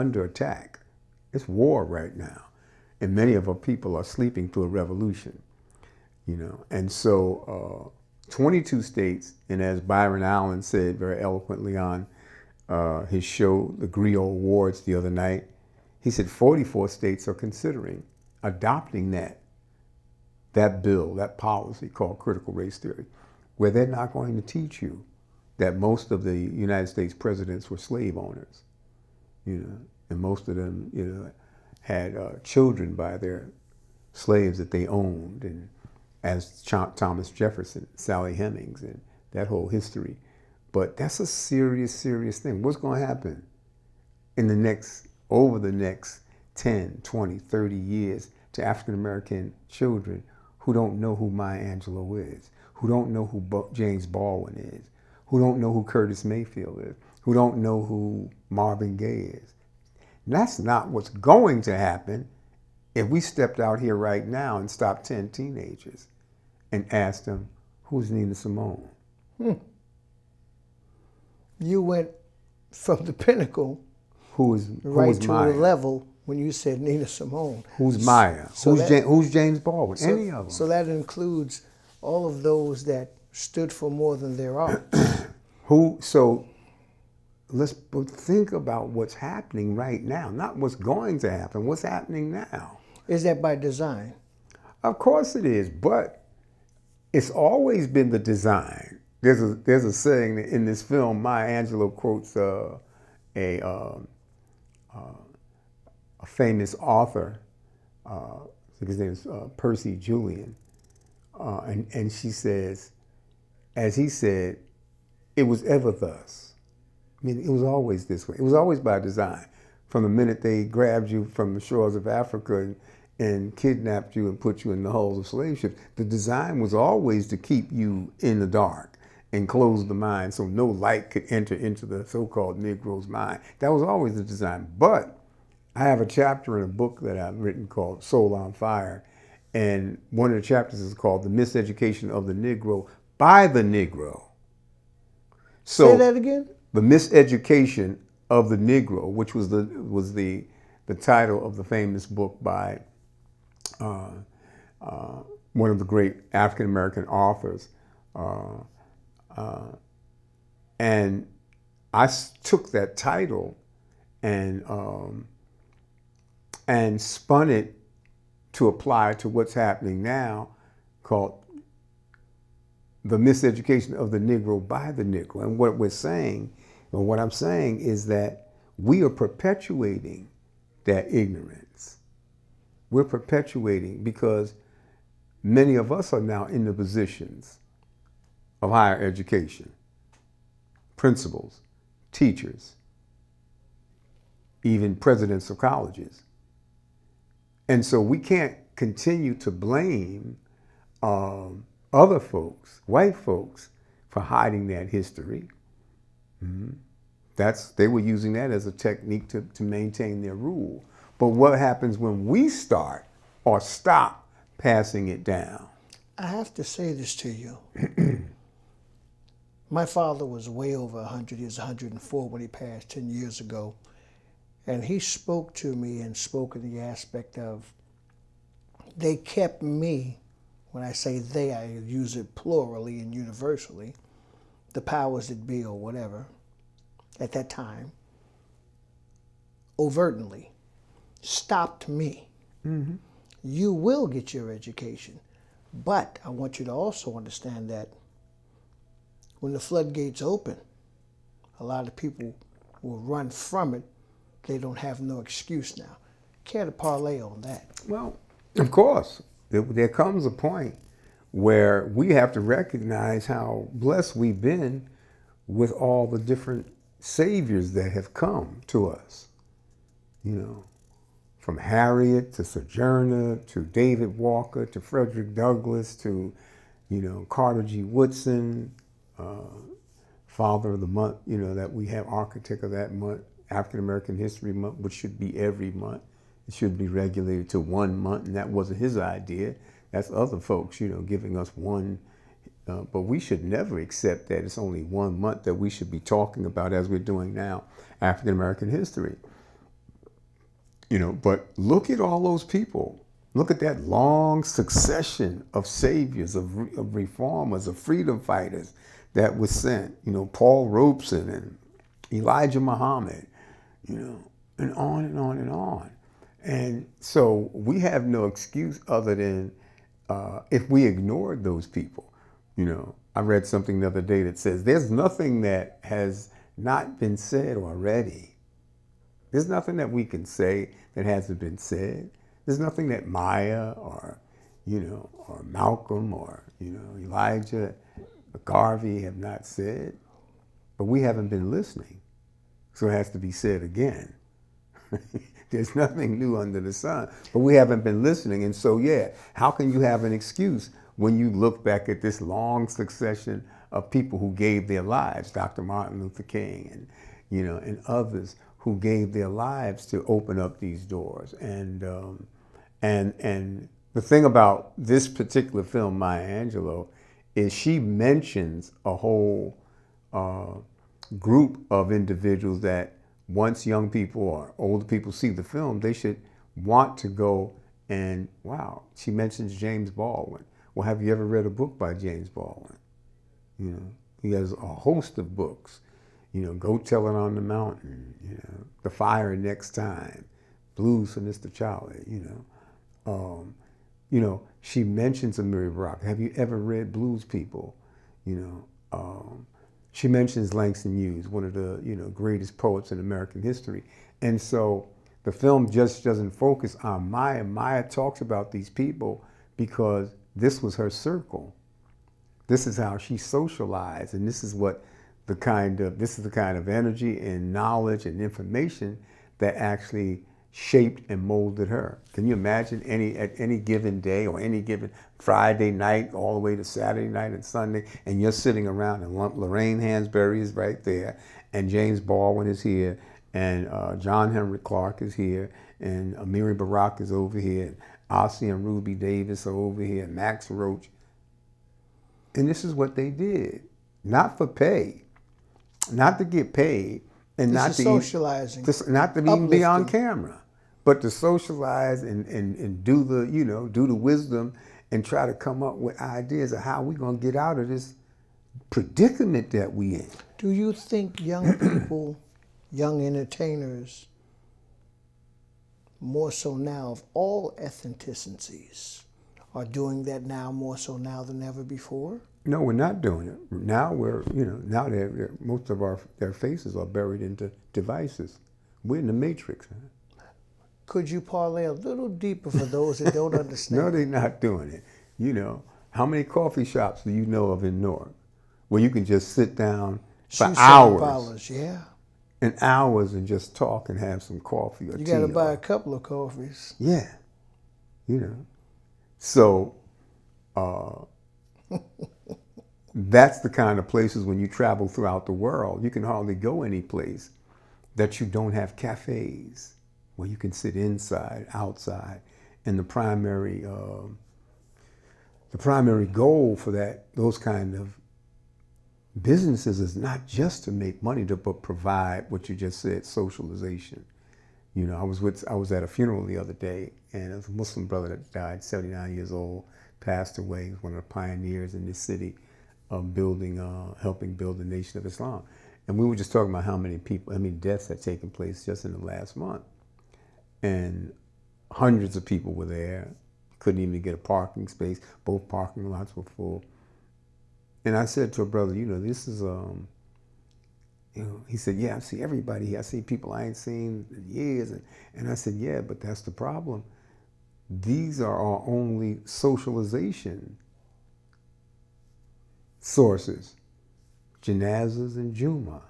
under attack. It's war right now. And many of our people are sleeping through a revolution, you know. And so 22 states, and as Byron Allen said very eloquently on his show, The Griot Awards, the other night, he said 44 states are considering adopting that bill, that policy called critical race theory, where they're not going to teach you that most of the United States presidents were slave owners, you know, and most of them, you know, had children by their slaves that they owned, and as Thomas Jefferson, Sally Hemings, and that whole history. But that's a serious, serious thing. What's going to happen over the next 10, 20, 30 years to African American children who don't know who Maya Angelou is, who don't know who James Baldwin is, who don't know who Curtis Mayfield is, who don't know who Marvin Gaye is? And that's not what's going to happen if we stepped out here right now and stopped 10 teenagers and asked them, who's Nina Simone? You went from the pinnacle who's right to Maya? a level when you said Nina Simone. Who's Maya? So who's James Baldwin? Any of them. So that includes all of those that stood for more than there are. So let's think about what's happening right now, not what's going to happen, what's happening now. Is that by design? Of course it is, but it's always been the design. There's a saying in this film. Maya Angelou quotes a famous author. I think his name is Percy Julian, and she says, as he said, it was ever thus. I mean, it was always this way. It was always by design. From the minute they grabbed you from the shores of Africa and kidnapped you and put you in the hulls of slave ships, the design was always to keep you in the dark and close the mind so no light could enter into the so-called Negro's mind. That was always the design. But I have a chapter in a book that I've written called Soul on Fire, and one of the chapters is called The Miseducation of the Negro by the Negro. So, say that again? The Miseducation of the Negro, which was the title of the famous book by one of the great African American authors, and I took that title and spun it to apply to what's happening now, called The Miseducation of the Negro by the Negro. And what we're saying, or what I'm saying, is that we are perpetuating that ignorance. We're perpetuating because many of us are now in the positions of higher education, principals, teachers, even presidents of colleges. And so we can't continue to blame other folks, white folks, for hiding that history. Mm-hmm. They were using that as a technique to maintain their rule. But what happens when we start or stop passing it down? I have to say this to you. My father was way over 100. He was 104 when he passed 10 years ago. And he spoke to me and spoke in the aspect of, they kept me, when I say they, I use it plurally and universally, the powers that be or whatever, at that time, overtly stopped me. Mm-hmm. You will get your education. But I want you to also understand that when the floodgates open, a lot of people will run from it. They don't have no excuse now. Care to parlay on that? Well, of course. There comes a point where we have to recognize how blessed we've been with all the different saviors that have come to us. You know, from Harriet to Sojourner to David Walker to Frederick Douglass to, you know, Carter G. Woodson, Father of the Month, you know, that we have, architect of that month, African American History Month, which should be every month. It should be regulated to 1 month, and that wasn't his idea. That's other folks, you know, giving us one. But we should never accept that it's only 1 month that we should be talking about, as we're doing now, African American history. But look at all those people. Look at that long succession of saviors, of reformers, of freedom fighters that was sent. Paul Robeson and Elijah Muhammad, and on and on and on. And so we have no excuse other than if we ignored those people. I read something the other day that says there's nothing that has not been said already. There's nothing that we can say that hasn't been said. There's nothing that Maya or Malcolm or, Elijah or Garvey have not said, but we haven't been listening. So it has to be said again. There's nothing new under the sun, but we haven't been listening. And so, how can you have an excuse when you look back at this long succession of people who gave their lives, Dr. Martin Luther King and others who gave their lives to open up these doors. And the thing about this particular film, Maya Angelou, is she mentions a whole group of individuals that once young people or older people see the film, they should want to go and, wow, she mentions James Baldwin. Well, have you ever read a book by James Baldwin? He has a host of books. Go Tell It on the Mountain, The Fire Next Time, Blues for Mr. Charlie, she mentions Amiri Baraka. Have you ever read Blues People? She mentions Langston Hughes, one of the greatest poets in American history. And so the film just doesn't focus on Maya. Maya talks about these people because this was her circle. This is how she socialized, and this is the kind of energy and knowledge and information that actually shaped and molded her. Can you imagine at any given day or any given Friday night all the way to Saturday night and Sunday, and you're sitting around and Lorraine Hansberry is right there, and James Baldwin is here, and John Henry Clark is here, and Amiri Baraka is over here, and Ossie and Ruby Davis are over here, and Max Roach. And this is what they did. Not for pay, not to get paid, and not to socializing, not to even be on camera, but to socialize and do the wisdom and try to come up with ideas of how we're gonna get out of this predicament that we in. Do you think young people, young entertainers, more so now of all ethnicities, are doing that now more so now than ever before? No, we're not doing it. Now now most of their faces are buried into devices. We're in the matrix. Huh? Could you parlay a little deeper for those that don't understand? No, they're not doing it. How many coffee shops do you know of in Newark where you can just sit down for hours? Yeah. And hours and just talk and have some coffee or tea. You got to buy a couple of coffees. Yeah. So that's the kind of places when you travel throughout the world, you can hardly go any place that you don't have cafes where you can sit inside, outside. And the primary goal for those kind of businesses is not just to make money, but provide what you just said, socialization. I was at a funeral the other day, and it was a Muslim brother that died, 79 years old, passed away. He was one of the pioneers in this city of helping build the Nation of Islam. And we were just talking about how many deaths had taken place just in the last month. And hundreds of people were there, couldn't even get a parking space. Both parking lots were full. And I said to a brother, this is, he said, yeah, I see everybody here. I see people I ain't seen in years. And I said, yeah, but that's the problem. These are our only socialization sources, janazas and Juma.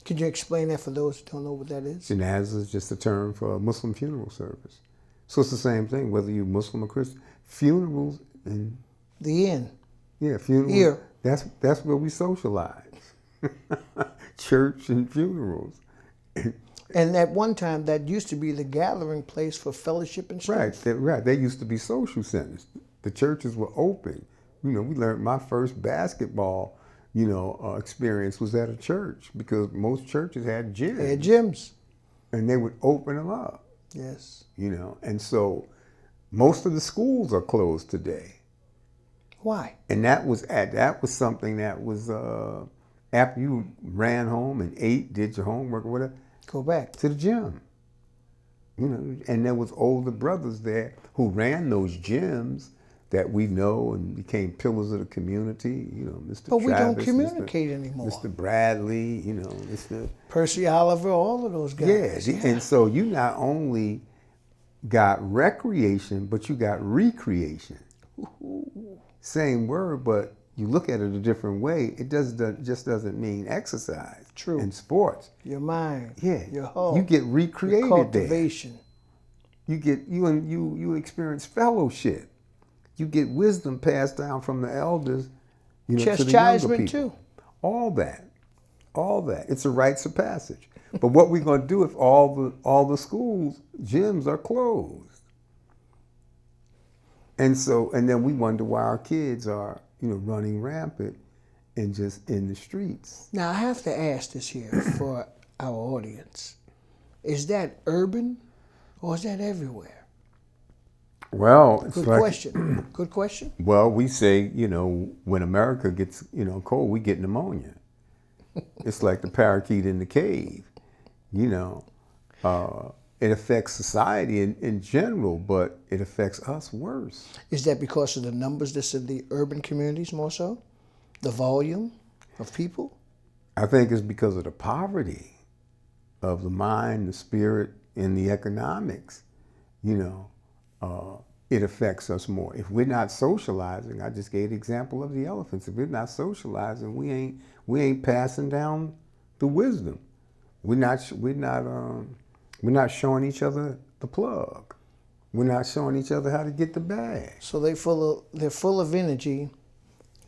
Could you explain that for those who don't know what that is? Janazah is just a term for a Muslim funeral service. So it's the same thing, whether you're Muslim or Christian. Funerals and... The inn. Yeah, funerals. Here. That's where we socialize. Church and funerals. And at one time, that used to be the gathering place for fellowship and stuff. Right. They used to be social centers. The churches were open. We learned my first basketball, experience was at a church because most churches had gyms. They had gyms. And they would open them up. Yes. And so most of the schools are closed today. Why? And that was something that was after you ran home and ate, did your homework or whatever, Go back. to the gym. And there was older brothers there who ran those gyms that we know and became pillars of the community. Mr. But we don't Travis, communicate anymore. Mr. Bradley, Mr. Percy Oliver, all of those guys. Yeah, and so you not only got recreation, but you got recreation. Same word, but you look at it a different way. It just doesn't mean exercise. True. In sports. Your mind. Yeah. Your heart. You get recreated your cultivation. there. You experience fellowship. You get wisdom passed down from the elders, to the younger Chastisement people. too. All that. It's a rites of passage. But what we're going to do if all the schools, gyms are closed? And then we wonder why our kids are, running rampant and just in the streets. Now, I have to ask this here for our audience. Is that urban or is that everywhere? Well, it's Good like, question. Good question. well, we say, when America gets, cold, we get pneumonia. It's like the parakeet in the cave, It affects society in general, but it affects us worse. Is that because of the numbers that's in the urban communities more so? The volume of people? I think it's because of the poverty of the mind, the spirit, and the economics. It affects us more. If we're not socializing, I just gave the example of the elephants. If we're not socializing, we ain't passing down the wisdom. We're not showing each other the plug. We're not showing each other how to get the bag. So they're full of energy,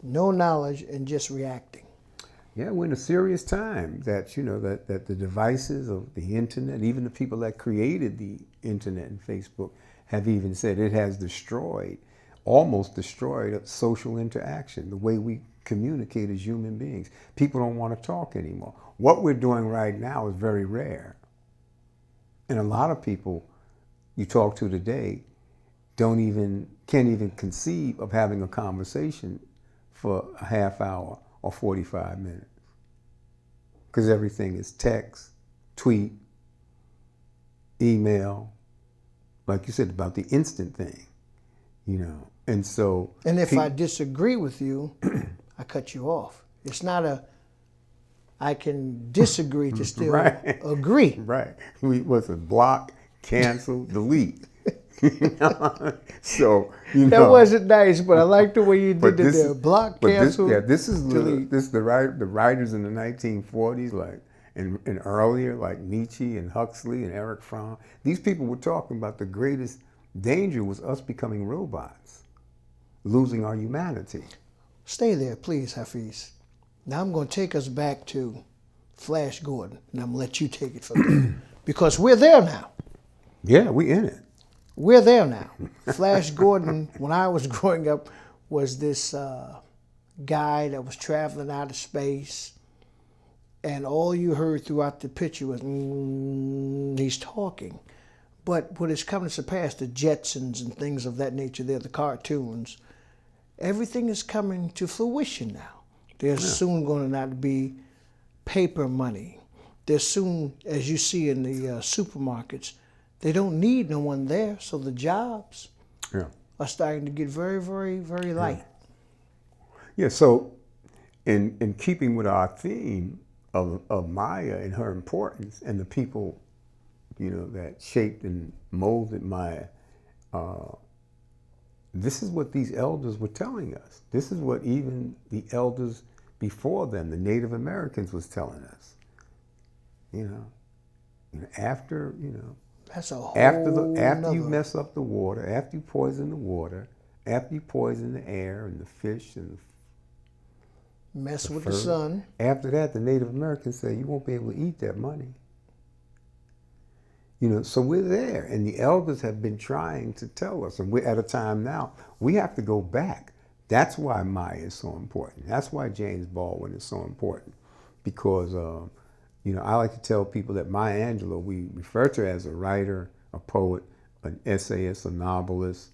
no knowledge, and just reacting. Yeah, we're in a serious time that that the devices of the internet, even the people that created the internet and Facebook, have even said it has almost destroyed social interaction, the way we communicate as human beings. People don't want to talk anymore. What we're doing right now is very rare. And a lot of people you talk to today can't even conceive of having a conversation for a half hour or 45 minutes. Because everything is text, tweet, email, like you said about the instant thing, And so. And if I disagree with you, I cut you off. It's not I can disagree to still Right. agree. Right. What's it? Block, cancel, delete. So, That wasn't nice, but I like the way you did it there. Block, cancel, this is delete. the writers in the 1940s, and earlier, like Nietzsche and Huxley and Erich Fromm. These people were talking about the greatest danger was us becoming robots, losing our humanity. Stay there, please, Hafiz. Now I'm going to take us back to Flash Gordon, and I'm going to let you take it from there. Because we're there now. Yeah, we in it. We're there now. Flash Gordon, when I was growing up, was this guy that was traveling out of space, and all you heard throughout the picture was, he's talking. But what is coming to pass, the Jetsons and things of that nature, they're the cartoons, everything is coming to fruition now. There's soon going to not be paper money. There's soon, as you see in the supermarkets, they don't need no one there, so the jobs are starting to get very, very, very light. Yeah, so in keeping with our theme of Maya and her importance and the people, that shaped and molded Maya, this is what these elders were telling us. This is what even the elders before them, the Native Americans, was telling us. After That's a whole after you mess up the water, after you poison the water, after you poison the air and the fish and mess with the sun. After that, the Native Americans say you won't be able to eat that money. So we're there, and the elders have been trying to tell us, and we're at a time now, we have to go back. That's why Maya is so important. That's why James Baldwin is so important, because, I like to tell people that Maya Angelou, we refer to her as a writer, a poet, an essayist, a novelist,